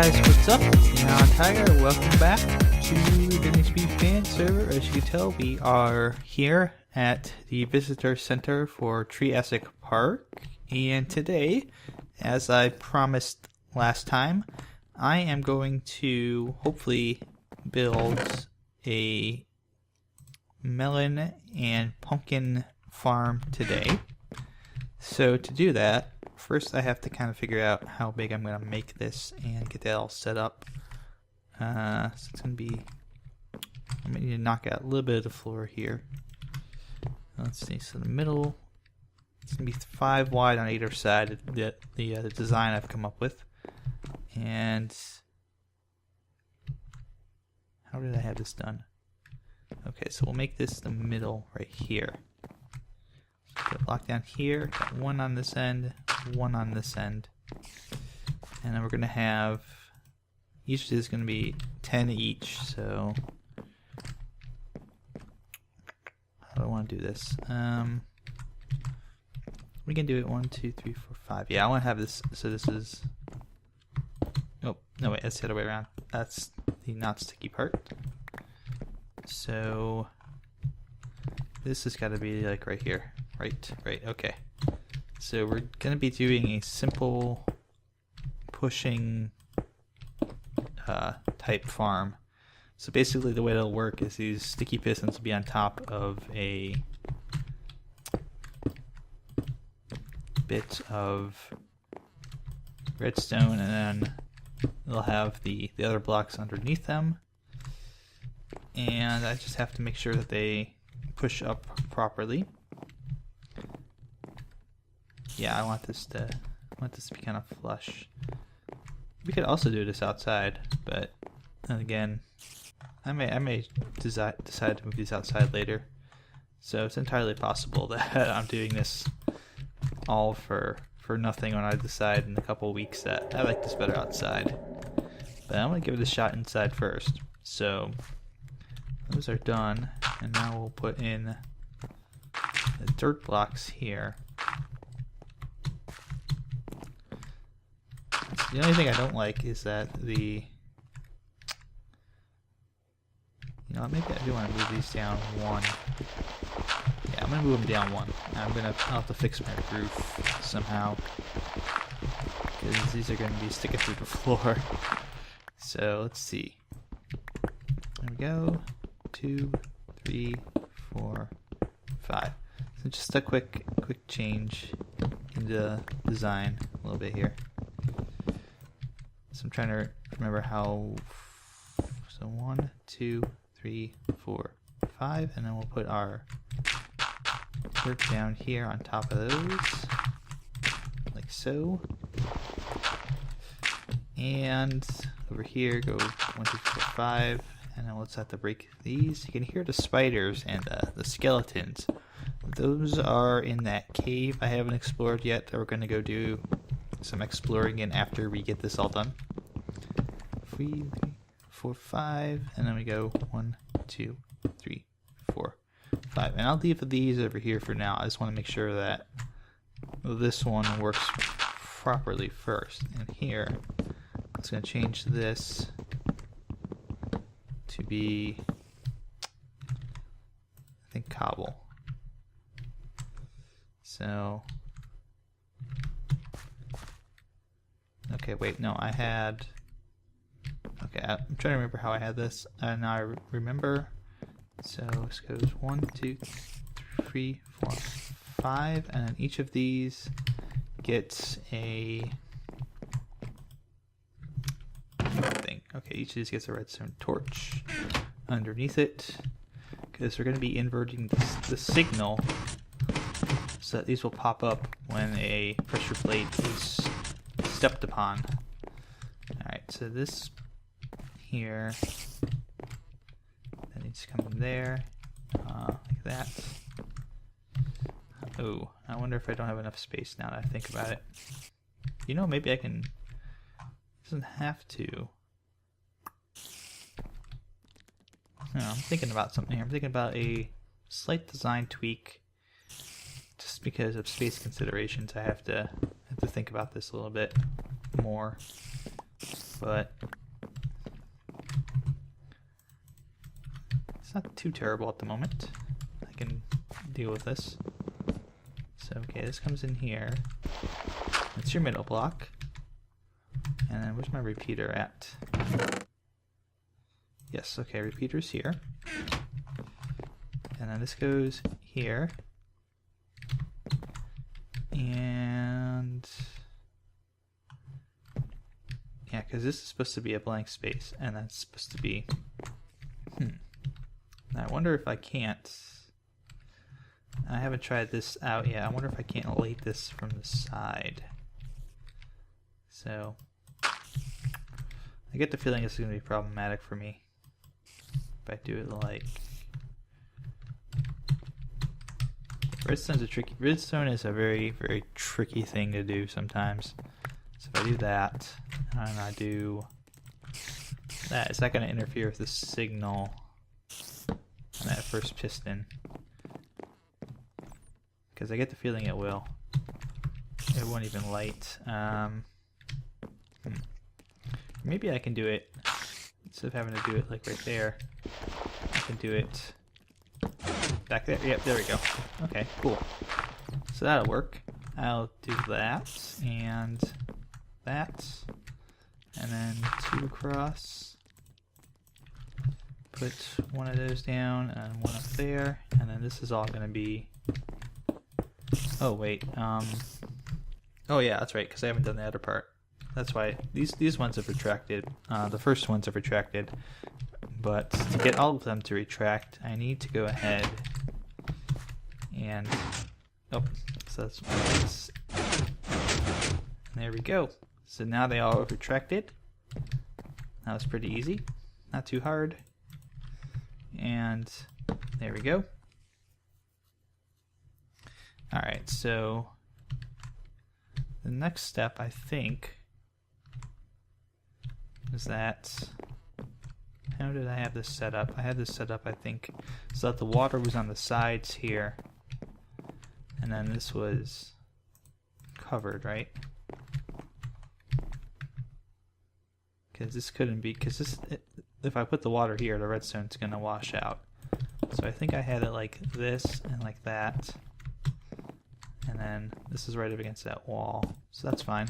guys, what's up? NihonTiger, welcome back to VintageBeef Fan Server. As you can tell, we are here at the Visitor Center for Treeassic Park, and today, as I promised last time, I am going to hopefully build a melon and pumpkin farm today. So to do that, first I have to kind of figure out how big I'm going to make this and get that all set up. So it's going to be, I'm going to need to knock out a little bit of the floor here. Let's see, so the middle, it's going to be 5 wide on either side, the design I've come up with. And how did I have this done? Okay, so we'll make this the middle right here. Put a block down here, got 1 on this end, 1 on this end. And then we're going to have, each of these is going to be 10 each, so how do I want to do this? We can do it 1, 2, 3, 4, 5. Yeah, I want to have this, so this is, oh, no wait, that's the other way around. That's the not sticky part. So this has got to be like right here. Right, okay. So we're going to be doing a simple pushing type farm. So basically the way it'll work is these sticky pistons will be on top of a bit of redstone, and then they'll have the other blocks underneath them. And I just have to make sure that they push up properly. Yeah, I want this to be kind of flush. We could also do this outside, but then again, I may decide to move these outside later. So it's entirely possible that I'm doing this all for nothing when I decide in a couple weeks that I like this better outside. But I'm gonna give it a shot inside first. So those are done, and now we'll put in the dirt blocks here. The only thing I don't like is that maybe I do want to move these down 1. Yeah, I'm going to move them down 1. I'll have to fix my roof somehow, because these are going to be sticking through the floor. So let's see. There we go. 2, 3, 4, 5. So just a quick change in the design a little bit here. So I'm trying to remember how. So 1, 2, 3, 4, 5, and then we'll put our dirt down here on top of those, like so. And over here, go 1, 2, 3, 4, 5, and then we'll just have to break these. You can hear the spiders and the skeletons. Those are in that cave I haven't explored yet, that we're going to go do some exploring in after we get this all done. 3, 4, 5, and then we go 1, 2, 3, 4, 5. And I'll leave these over here for now. I just want to make sure that this one works properly first. And here, I'm just going to change this to be, I think, cobble. So, okay, wait, no, I had, okay, I'm trying to remember how I had this, and now I remember. So this goes 1, 2, 3, 4, 5, and then each of these gets a thing. Okay, each of these gets a redstone torch underneath it, because we're going to be inverting the signal so that these will pop up when a pressure plate is stepped upon. Alright, so this here, that needs to come in there, like that. Oh, I wonder if I don't have enough space now that I think about it. You know, maybe I can, it doesn't have to. No, I'm thinking about something here. I'm thinking about a slight design tweak. Just because of space considerations, I have to think about this a little bit more. but it's not too terrible at the moment. I can deal with this. So, okay, this comes in here. It's your middle block. And then where's my repeater at? Yes, okay, repeater's here. And then this goes here. And yeah, because this is supposed to be a blank space, and that's supposed to be Now, I wonder if I can't. I haven't tried this out yet. I wonder if I can't light this from the side. So I get the feeling this is going to be problematic for me if I do it like. Redstone's a tricky. Redstone is a very, very tricky thing to do sometimes. So if I do that, and I do that, is that going to interfere with the signal on that first piston? Because I get the feeling it will. It won't even light. Maybe I can do it instead of having to do it like right there. I can do it back there. Yep, there we go. Okay, cool. So that'll work. I'll do that and that, and then 2 across. Put one of those down and one up there, and then this is all going to be. Oh wait. Oh yeah, that's right. Because I haven't done the other part. That's why these ones have retracted. The first ones have retracted, but to get all of them to retract, I need to go ahead and so that's there we go. So now they all have retracted. That was pretty easy, not too hard, and there we go. All right, so the next step, I think, is that, how did I have this set up? I had this set up, I think, so that the water was on the sides here, and then this was covered, right? Because this couldn't be, because this, if I put the water here, the redstone's going to wash out. So I think I had it like this and like that. And then this is right up against that wall, so that's fine.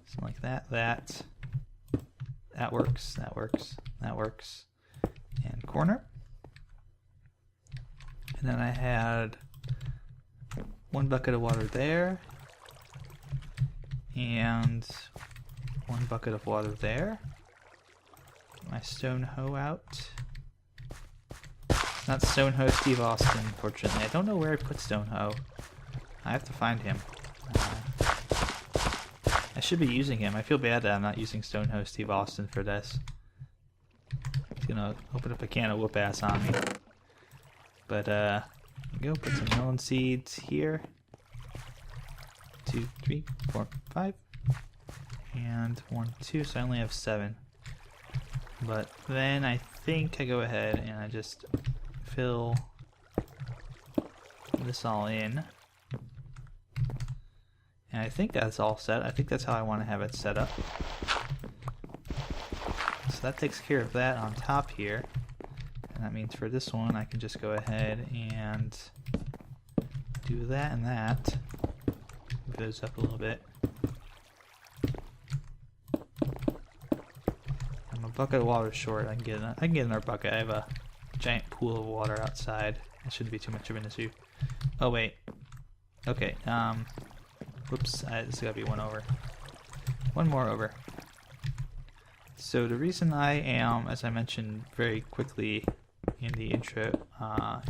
Something like that, that works, that works, that works. And corner. And then I had 1 bucket of water there. And 1 bucket of water there. Get my stone hoe out. Not Stone Hoe Steve Austin, unfortunately. I don't know where I put Stone Hoe. I have to find him. I should be using him. I feel bad that I'm not using Stone Hoe Steve Austin for this. He's gonna open up a can of whoop ass on me. But go put some melon seeds here. 2, 3, 4, 5. And 1, 2, so I only have 7. But then I think I go ahead and I just fill this all in, and I think that's all set. I think that's how I want to have it set up. So that takes care of that on top here, and that means for this one I can just go ahead and do that and that. Move those up a little bit. I'm a bucket of water short. I can get another bucket. I have a giant pool of water outside. That shouldn't be too much of an issue. Oh wait. Okay. Whoops. This has got to be 1 over. 1 more over. So the reason I am, as I mentioned very quickly in the intro,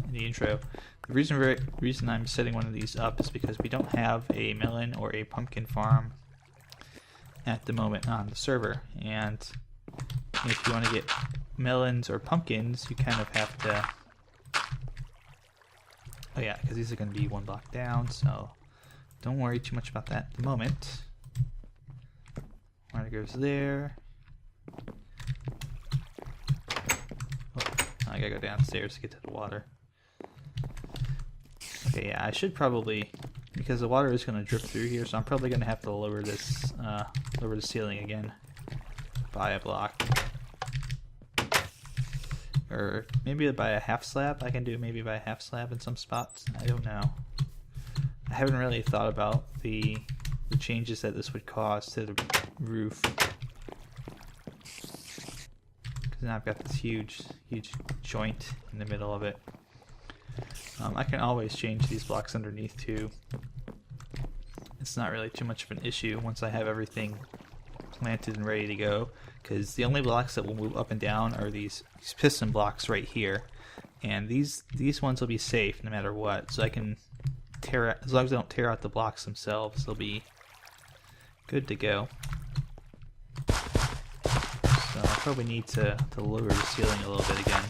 the reason I'm setting one of these up is because we don't have a melon or a pumpkin farm at the moment on the server, and if you want to get melons or pumpkins, you kind of have to. Oh yeah, because these are going to be 1 block down, so don't worry too much about that at the moment. Water goes there. Oh, I gotta go downstairs to get to the water. Okay, yeah, I should probably because the water is going to drip through here, so I'm probably going to have to lower this, lower the ceiling again by a block. Or maybe by a half slab. I can do maybe by a half slab in some spots. I don't know. I haven't really thought about the changes that this would cause to the roof. Because now I've got this huge joint in the middle of it. I can always change these blocks underneath too. It's not really too much of an issue once I have everything planted and ready to go, because the only blocks that will move up and down are these piston blocks right here, and these ones will be safe no matter what, so I can tear out, as long as I don't tear out the blocks themselves, they'll be good to go. So I'll probably need to lower the ceiling a little bit again,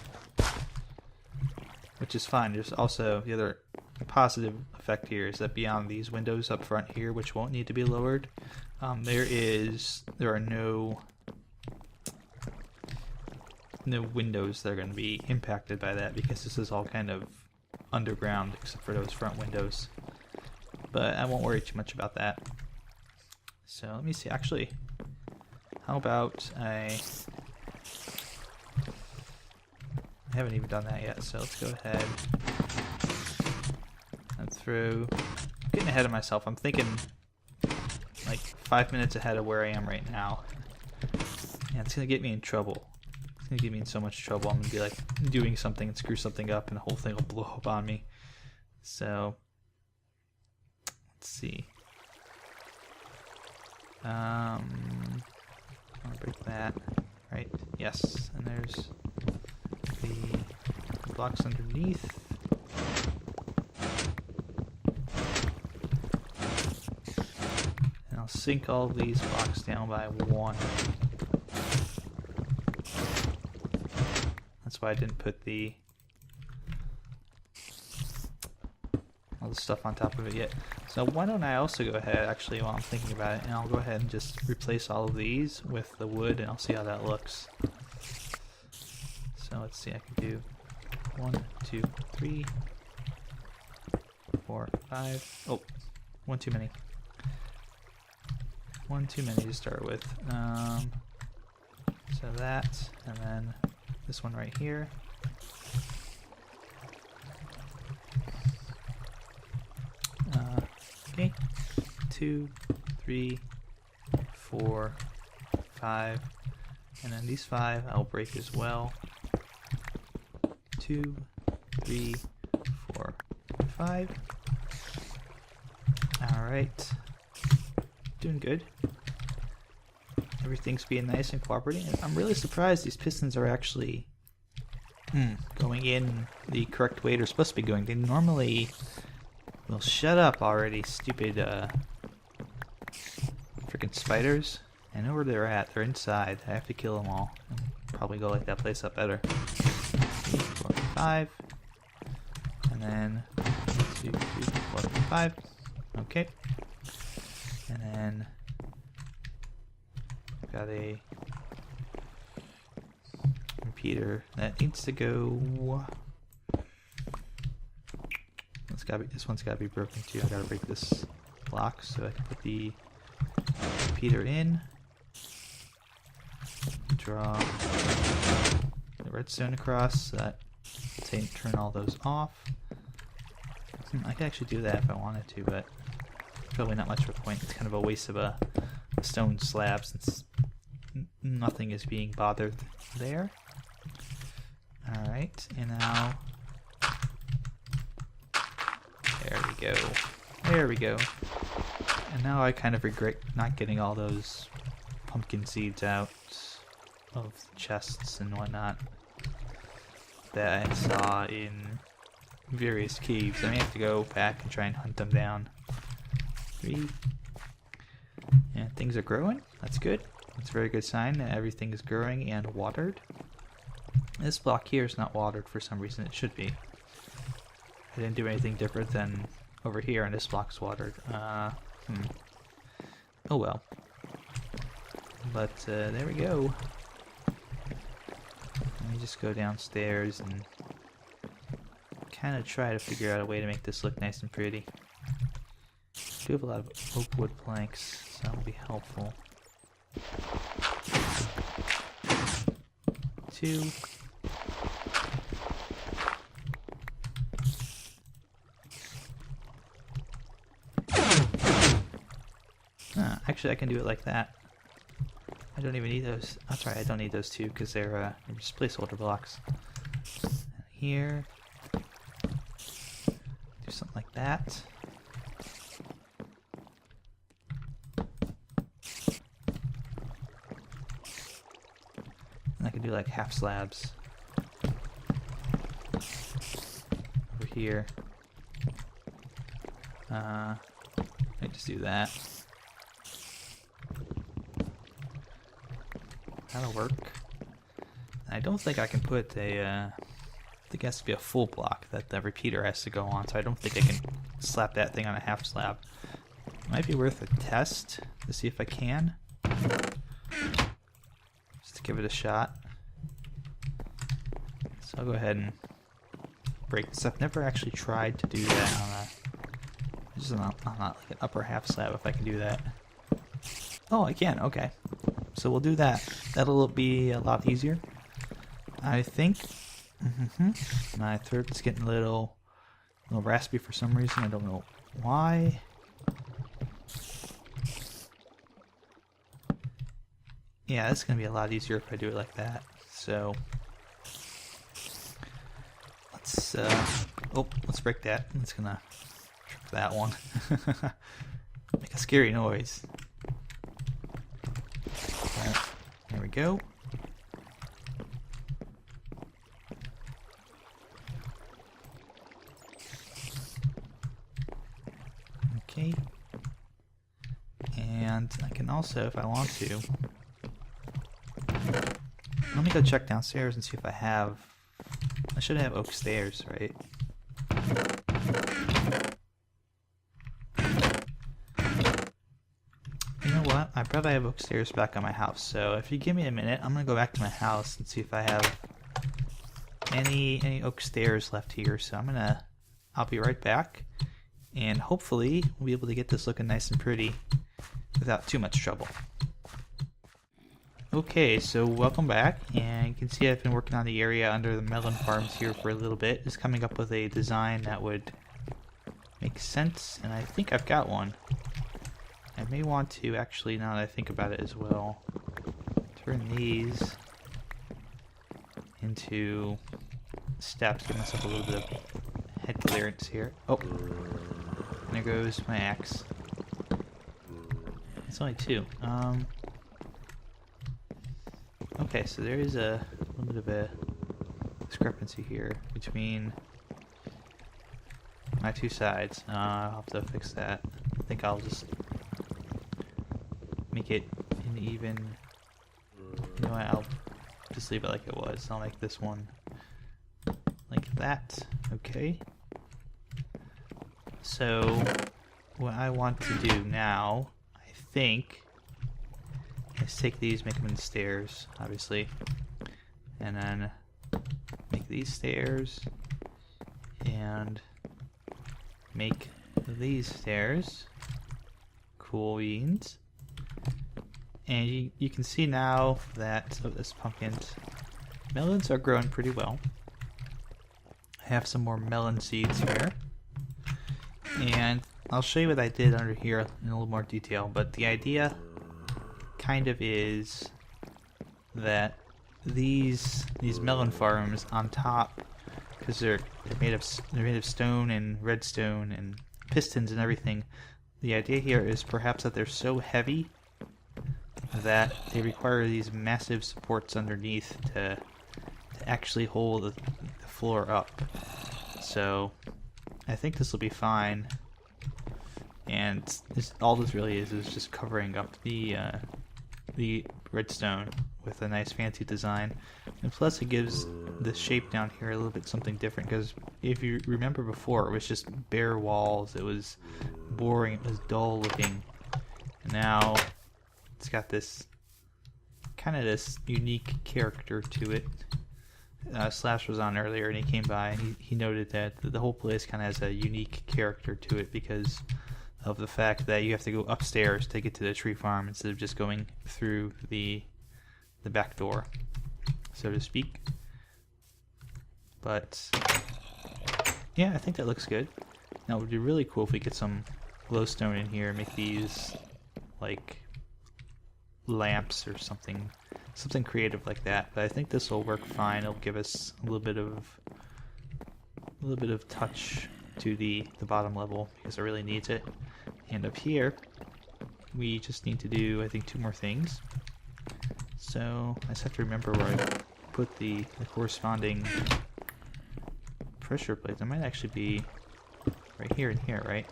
which is fine. There's also the other positive effect here is that beyond these windows up front here, which won't need to be lowered, there are no windows that are going to be impacted by that, because this is all kind of underground except for those front windows. But I won't worry too much about that. So let me see, actually, how about I haven't even done that yet, so let's go ahead and throw, getting ahead of myself. I'm thinking like 5 minutes ahead of where I am right now. And it's going to get me in trouble. It's going to get me in so much trouble. I'm going to be like doing something and screw something up and the whole thing will blow up on me. So, let's see. I'll break that. Right, yes. And there's the blocks underneath. I'll sink all these blocks down by one. That's why I didn't put all the stuff on top of it yet. So why don't I also go ahead, actually, while I'm thinking about it, and I'll go ahead and just replace all of these with the wood, and I'll see how that looks. So let's see, I can do 1, 2, 3, 4, 5. Oh, one too many. One too many to start with. So that, and then this one right here. Okay, 2, 3, 4, 5, and then these 5 I'll break as well. 2, 3, 4, 5. Alright. Doing good. Everything's being nice and cooperating. I'm really surprised these pistons are actually going in the correct way they're supposed to be going. They normally will shut up already, stupid freaking spiders. I know where they're at. They're inside. I have to kill them all. And probably go light that place up better. 3, 4, 5. And then 2, 3, 4, 5. Okay. And then got a repeater that needs to go. This one's gotta be broken too. I gotta break this block so I can put the repeater in. Draw the redstone across so that turn all those off. I could actually do that if I wanted to, but probably not much of a point. It's kind of a waste of a stone slab since nothing is being bothered there. Alright, and now there we go. There we go. And now I kind of regret not getting all those pumpkin seeds out of the chests and whatnot that I saw in various caves. I may have to go back and try and hunt them down. 3. And things are growing. That's good. That's a very good sign that everything is growing and watered. This block here is not watered for some reason. It should be. I didn't do anything different than over here, and this block's watered. Oh well. But there we go. Let me just go downstairs and kind of try to figure out a way to make this look nice and pretty. do have a lot of oak wood planks, so that will be helpful. 2. Actually, I can do it like that. I don't even need those. That's right, I don't need those 2 because they're just placeholder blocks. And here, do something like that. And I can do like half slabs over here. I just do that. That'll work. I don't think I can put a, I think it has to be a full block that the repeater has to go on, so I don't think I can slap that thing on a half slab. It might be worth a test to see if I can. Just to give it a shot. So I'll go ahead and break this. I've never actually tried to do that on a, just not like an upper half slab if I can do that. Oh, I can, okay. So we'll do that. That'll be a lot easier, I think. My throat's getting a little raspy for some reason. I don't know why. Yeah, it's gonna be a lot easier if I do it like that. So let's break that. It's gonna trip that one. Make a scary noise. There we go. Okay. And I can also, if I want to, let me go check downstairs and see if I have, I should have oak stairs, right? I probably have oak stairs back on my house, so if you give me a minute, I'm gonna go back to my house and see if I have any oak stairs left here. So I'll be right back, and hopefully we'll be able to get this looking nice and pretty without too much trouble. Okay, so welcome back, and you can see I've been working on the area under the melon farms here for a little bit, just coming up with a design that would make sense, and I think I've got one. I may want to actually, now that I think about it as well, turn these into steps, give myself a little bit of head clearance here. Oh, there goes my axe. It's only 2. Okay, so there is a little bit of a discrepancy here between my 2 sides. I'll have to fix that. I think I'll just make it an even, you know what, I'll just leave it like it was. I'll make this one like that. Okay. So what I want to do now, I think, is take these, make them into stairs, obviously, and then make these stairs and make these stairs. Cool beans. And you can see now that this pumpkins, melons are growing pretty well. I have some more melon seeds here, and I'll show you what I did under here in a little more detail. But the idea kind of is that these melon farms on top, because they're made of stone and redstone and pistons and everything. The idea here is perhaps that they're so heavy that they require these massive supports underneath to actually hold the floor up. So I think this will be fine, and all this really is just covering up the redstone with a nice fancy design, and plus it gives the shape down here a little bit something different, because if you remember before, it was just bare walls, it was boring, it was dull looking, and now it's got this kind of this unique character to it. Slash was on earlier and he came by and he noted that the whole place kind of has a unique character to it because of the fact that you have to go upstairs to get to the tree farm instead of just going through the back door, so to speak. But yeah, I think that looks good. Now it would be really cool if we get some glowstone in here and make these like lamps or something creative like that. But I think this will work fine. It'll give us a little bit of touch to the bottom level because it really needs it. And up here we just need to do, I think, 2 more things. So I just have to remember where I put the corresponding pressure plates. It might actually be right here and here, right?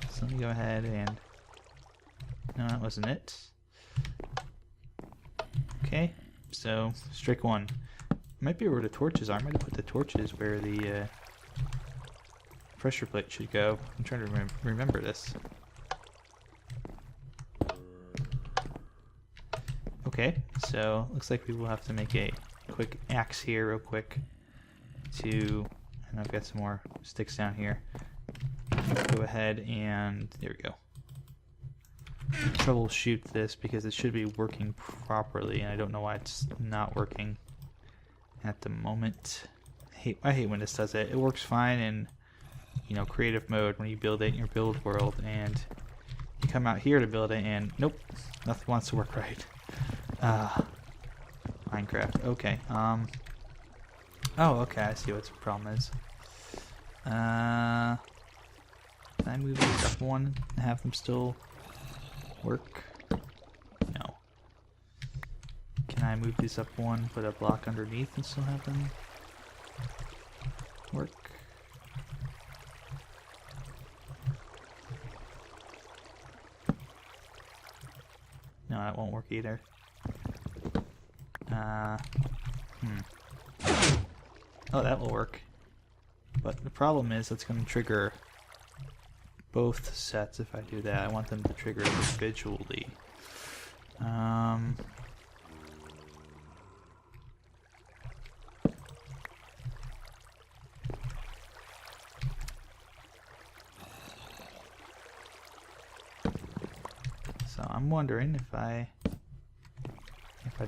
So let me go ahead and... No, that wasn't it. Okay, so strike 1. Might be where the torches are. I might have put the torches where the pressure plate should go. I'm trying to remember this. Okay, so looks like we will have to make a quick axe here real quick to, and I've got some more sticks down here. Go ahead and, there we go. Troubleshoot this because it should be working properly, and I don't know why it's not working at the moment. I hate when this does it. It works fine in, you know, creative mode when you build it in your build world, and you come out here to build it and nope, nothing wants to work right. Minecraft. Okay. Oh, okay. I see what the problem is. Can I move these up 1 and have them still work? No. Can I move these up 1, put a block underneath, and still have them work? No, that won't work either. Oh, that will work. But the problem is it's going to trigger both sets if I do that. I want them to trigger individually. So I'm wondering if I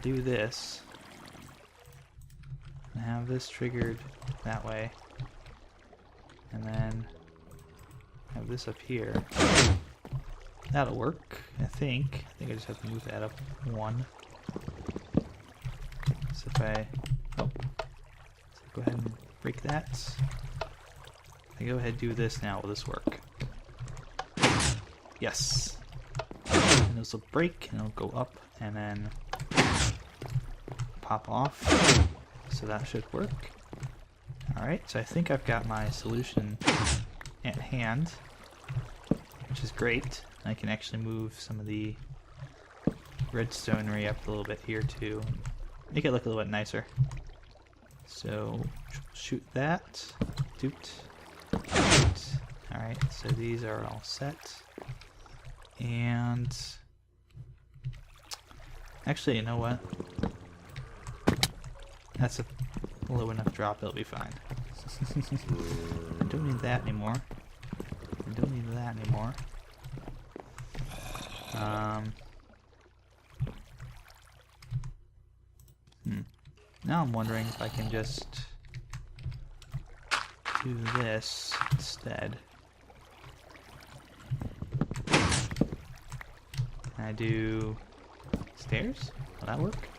do this and have this triggered that way, and then have this up here, that'll work, I think. I just have to move that up 1. So if I, so go ahead and break that. If I go ahead and do this now, will this work? Yes. And this will break, and it'll go up, and then pop off. So that should work. Alright, so I think I've got my solution at hand, which is great. I can actually move some of the redstonery up a little bit here too, make it look a little bit nicer. So shoot that. Doot. Doot. Alright, so these are all set. And actually, you know what? That's a low enough drop, it'll be fine. I don't need that anymore. I don't need that anymore. Now I'm wondering if I can just do this instead. Can I do stairs? Will that work?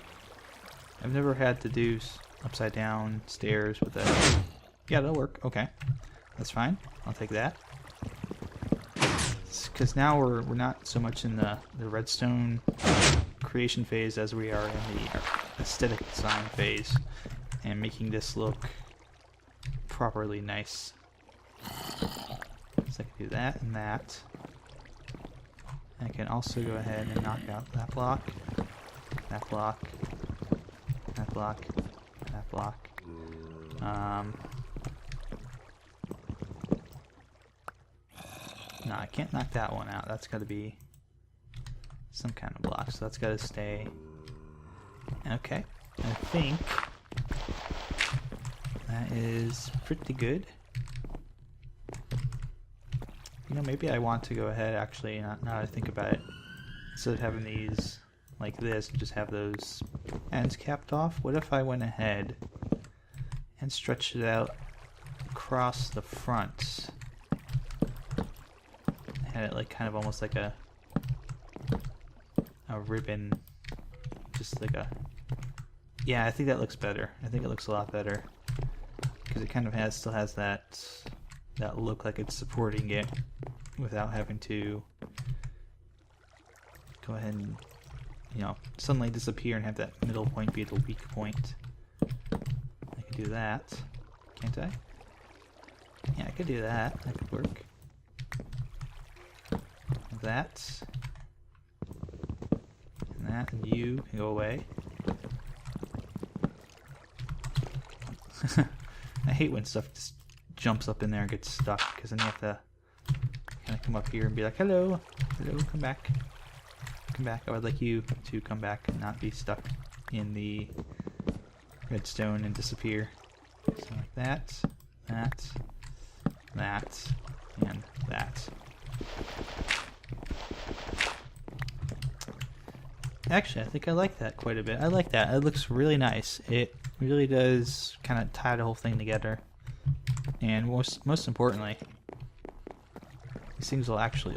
I've never had to do upside down stairs with that. Yeah, that'll work. Okay, that's fine. I'll take that. Because now we're not so much in the redstone creation phase as we are in the aesthetic design phase, and making this look properly nice. So I can do that and that. I can also go ahead and knock out that block, that block, that block, that block. No, I can't knock that one out. That's got to be some kind of block, so that's got to stay. Okay, I think that is pretty good. You know, maybe I want to go ahead, actually, now that I think about it. Instead of having these like this, just have those ends capped off. What if I went ahead and stretched it out across the front? Had it like kind of almost like a ribbon, just like a... Yeah, I think that looks better. I think it looks a lot better because it kind of still has that look like it's supporting it without having to go ahead and, you know, suddenly disappear and have that middle point be the weak point. I could do that, can't I? Yeah, I could do that. That could work. That. And that, and you can go away. I hate when stuff just jumps up in there and gets stuck, because then you have to kind of come up here and be like, hello, hello, come back. Come back. I would like you to come back and not be stuck in the redstone and disappear. So like that, that, that, and that. Actually, I think I like that quite a bit. I like that. It looks really nice. It really does kind of tie the whole thing together. And most importantly, these things will actually...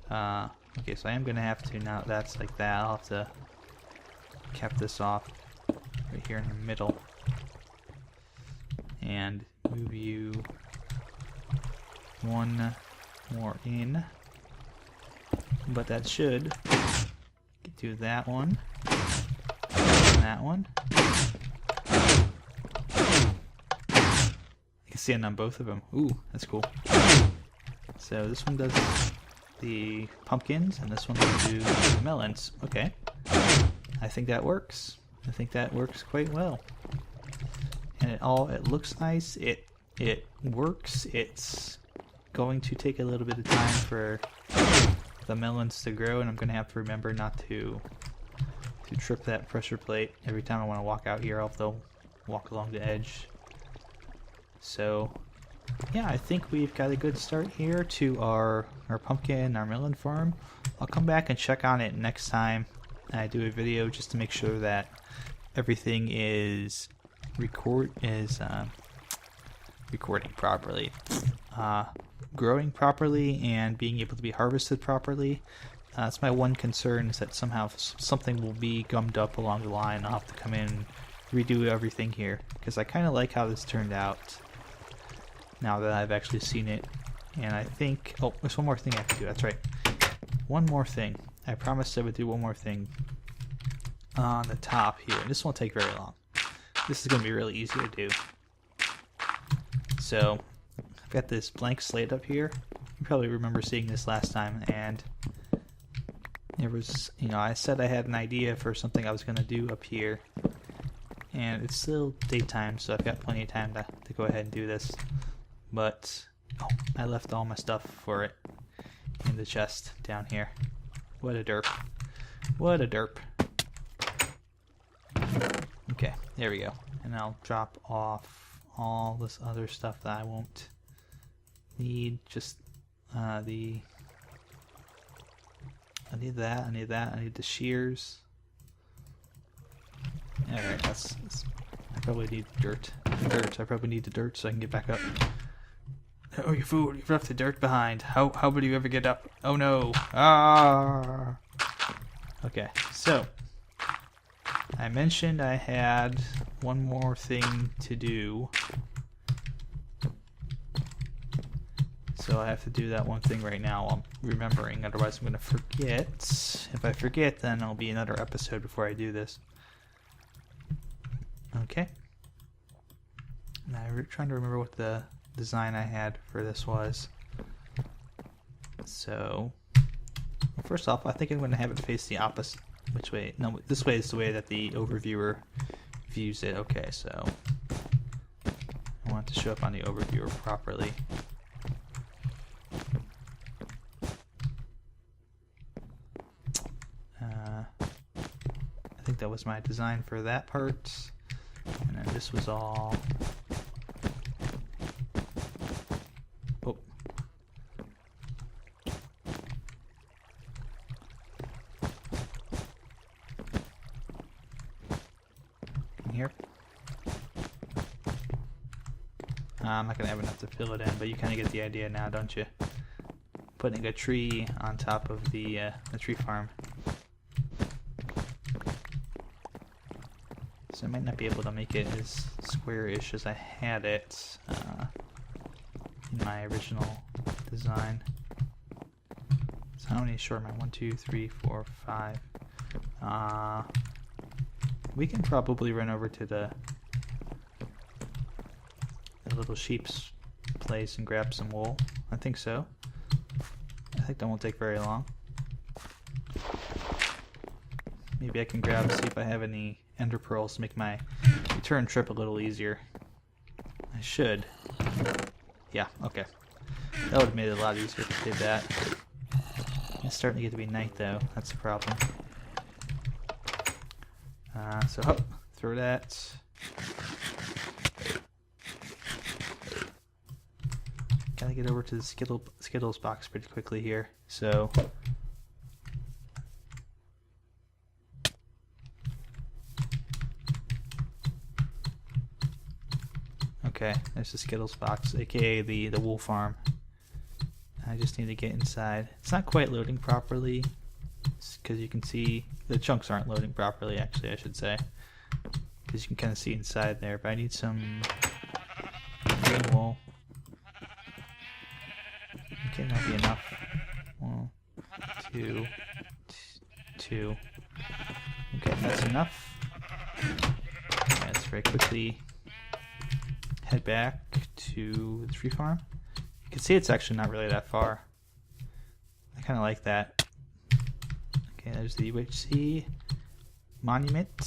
okay, so I am going to have to, now that's like that, I'll have to cap this off right here in the middle. And move you one more in. But that should do that one, and that one. You can stand on both of them. Ooh, that's cool. So this one does the pumpkins, and this one will do the melons. Okay. I think that works. I think that works quite well. And it looks nice. It works. It's going to take a little bit of time for the melons to grow, and I'm going to have to remember not to trip that pressure plate every time I want to walk out here. I'll have to walk along the edge. So yeah, I think we've got a good start here to our pumpkin, our melon farm. I'll come back and check on it next time I do a video, just to make sure that everything is recording properly, growing properly, and being able to be harvested properly. That's my one concern, is that somehow something will be gummed up along the line. I'll have to come in and redo everything here, because I kind of like how this turned out now that I've actually seen it. And I think, oh, there's one more thing I have to do. That's right, one more thing. I promised I would do one more thing on the top here. This won't take very long. This is going to be really easy to do. So I've got this blank slate up here. You probably remember seeing this last time, and there was, you know, I said I had an idea for something I was going to do up here, and it's still daytime, so I've got plenty of time to go ahead and do this. But oh, I left all my stuff for it in the chest down here. What a derp. What a derp. Okay, there we go. And I'll drop off all this other stuff that I won't need. Just I need that, I need that, I need the shears. Alright, that's I probably need dirt. I probably need the dirt so I can get back up. Oh, you fool, you've left the dirt behind. How would you ever get up? Oh no. Ah. Okay, so I mentioned I had one more thing to do. So I have to do that one thing right now. I'm remembering, otherwise I'm going to forget. If I forget, then it'll be another episode before I do this. Okay. Now I'm trying to remember what the design I had for this was. So, well, first off, I think I'm going to have it face the opposite. Which way? No, this way is the way that the overviewer views it. Okay, so I want it to show up on the overviewer properly. I think that was my design for that part, and then this was all I'm not going to have enough to fill it in, but you kind of get the idea now, don't you? Putting a tree on top of the tree farm. So I might not be able to make it as square-ish as I had it in my original design. So how many short am I? 1, 2, 3, 4, 5. We can probably run over to the little sheep's place and grab some wool. I think so. I think that won't take very long. Maybe I can grab, see if I have any ender pearls to make my return trip a little easier. I should. Yeah, okay. That would have made it a lot easier if I did that. It's starting to get to be night though, that's the problem. So hop, throw that. Gotta get over to the Skittles box pretty quickly here. So okay, there's the Skittles box, aka the wool farm. I just need to get inside. It's not quite loading properly because you can see the chunks aren't loading properly, actually, I should say, because you can kind of see inside there. But I need some green wool. Okay, that'll be enough. 1, 2, 2. Okay, that's enough. Let's very quickly head back to the tree farm. You can see it's actually not really that far. I kind of like that. Okay, there's the UHC monument.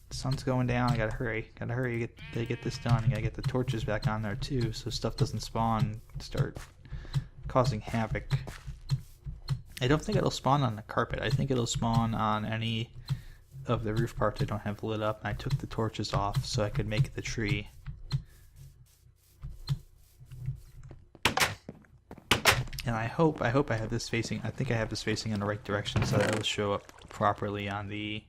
The sun's going down. I gotta hurry. Gotta hurry. Gotta get this done. I gotta get the torches back on there too, so stuff doesn't spawn and start causing havoc. I don't think it'll spawn on the carpet. I think it'll spawn on any of the roof parts I don't have lit up. And I took the torches off so I could make the tree. And I hope I have this facing. I think I have this facing in the right direction so that it will show up properly on the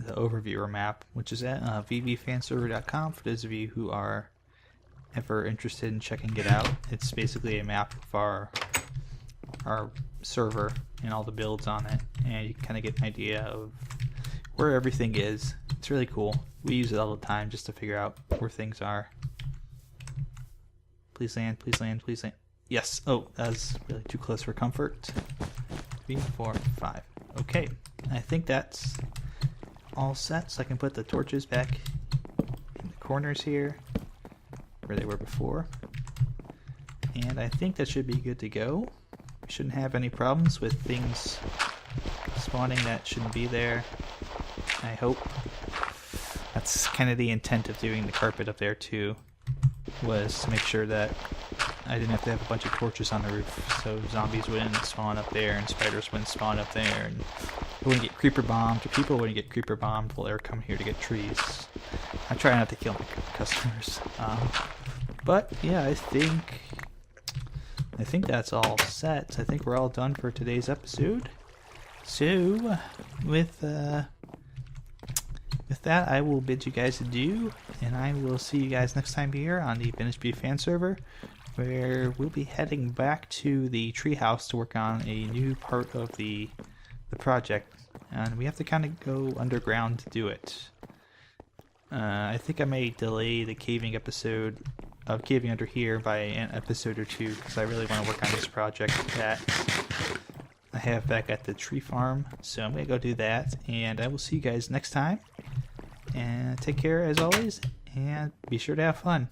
overviewer map, which is at VBFanServer.com for those of you who are ever interested in checking it out. It's basically a map of our server and all the builds on it, and you can kind of get an idea of where everything is. It's really cool. We use it all the time just to figure out where things are. Please land, please land, please land. Yes. Oh, that's really too close for comfort. 3, 4, 5. Okay. I think that's all set, so I can put the torches back in the corners here where they were before. And I think that should be good to go. We shouldn't have any problems with things spawning that shouldn't be there. I hope. That's kind of the intent of doing the carpet up there too, was to make sure that I didn't have to have a bunch of torches on the roof, so zombies wouldn't spawn up there and spiders wouldn't spawn up there, and I wouldn't get creeper bombed, or people wouldn't get creeper bombed while they were coming here to get trees. I try not to kill my customers. But yeah, I think that's all set. I think we're all done for today's episode. So with that, I will bid you guys adieu, and I will see you guys next time here on the VintageBeef Fan Server, where we'll be heading back to the treehouse to work on a new part of the project, and we have to kind of go underground to do it. I think I may delay the caving episode of caving under here by an episode or two, because I really want to work on this project that I have back at the tree farm. So I'm gonna go do that, and I will see you guys next time, and take care as always, and be sure to have fun.